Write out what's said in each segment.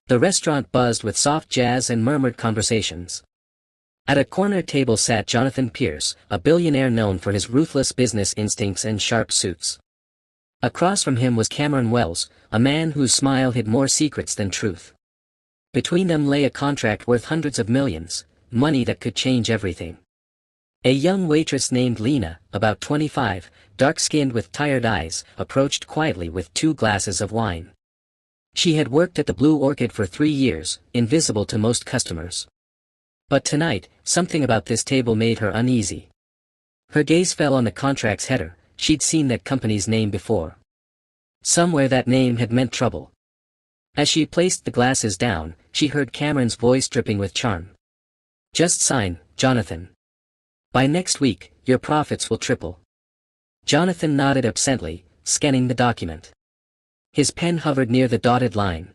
The restaurant buzzed with soft jazz and murmured conversations. At a corner table sat Jonathan Pierce, a billionaire known for his ruthless business instincts and sharp suits. Across from him was Cameron Wells, a man whose smile hid more secrets than truth. Between them lay a contract worth hundreds of millions, money that could change everything. A young waitress named Lena, about 25, dark-skinned with tired eyes, approached quietly with 2 glasses of wine. She had worked at the Blue Orchid for 3 years, invisible to most customers. But tonight, something about this table made her uneasy. Her gaze fell on the contract's header. She'd seen that company's name before. Somewhere that name had meant trouble. As she placed the glasses down, she heard Cameron's voice dripping with charm. "Just sign, Jonathan. By next week, your profits will triple." Jonathan nodded absently, scanning the document. His pen hovered near the dotted line.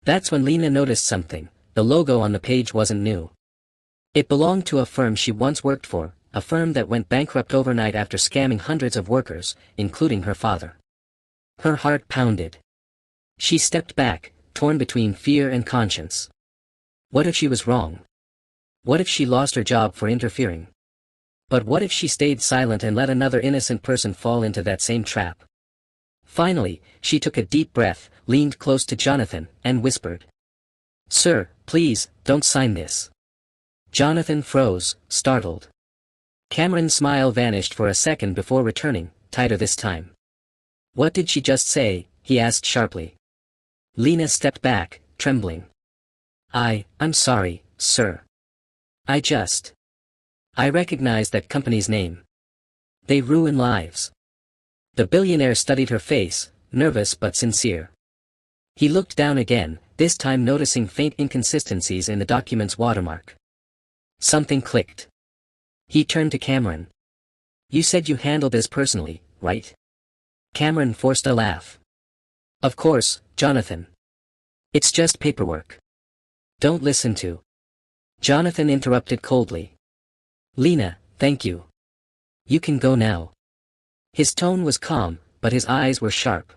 That's when Lena noticed something. The logo on the page wasn't new. It belonged to a firm she once worked for, a firm that went bankrupt overnight after scamming hundreds of workers, including her father. Her heart pounded. She stepped back, torn between fear and conscience. What if she was wrong? What if she lost her job for interfering? But what if she stayed silent and let another innocent person fall into that same trap? Finally, she took a deep breath, leaned close to Jonathan, and whispered, "Sir, please, don't sign this." Jonathan froze, startled. Cameron's smile vanished for a second before returning, tighter this time. "What did she just say?" he asked sharply. Lena stepped back, trembling. I'm sorry, sir. I recognize that company's name. They ruin lives." The billionaire studied her face, nervous but sincere. He looked down again, this time noticing faint inconsistencies in the document's watermark. Something clicked. He turned to Cameron. "You said you handled this personally, right?" Cameron forced a laugh. "Of course, Jonathan. It's just paperwork. Don't listen to." Jonathan interrupted coldly. "Lena, thank you. You can go now." His tone was calm, but his eyes were sharp.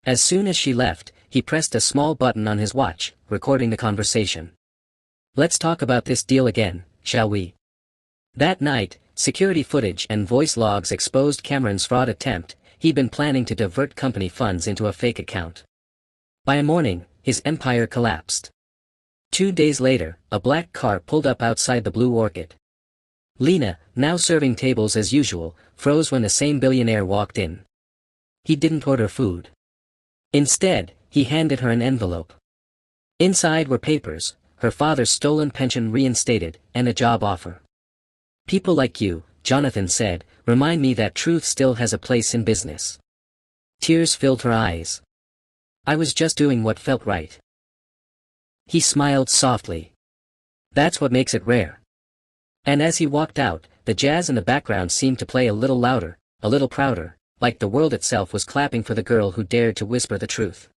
As soon as she left, he pressed a small button on his watch, recording the conversation. "Let's talk about this deal again, shall we?" That night, security footage and voice logs exposed Cameron's fraud attempt. He'd been planning to divert company funds into a fake account. By morning, his empire collapsed. 2 days later, a black car pulled up outside the Blue Orchid. Lena, now serving tables as usual, froze when the same billionaire walked in. He didn't order food. Instead, he handed her an envelope. Inside were papers, her father's stolen pension reinstated, and a job offer. "People like you," Jonathan said, "remind me that truth still has a place in business." Tears filled her eyes. "I was just doing what felt right." He smiled softly. "That's what makes it rare." And as he walked out, the jazz in the background seemed to play a little louder, a little prouder, like the world itself was clapping for the girl who dared to whisper the truth.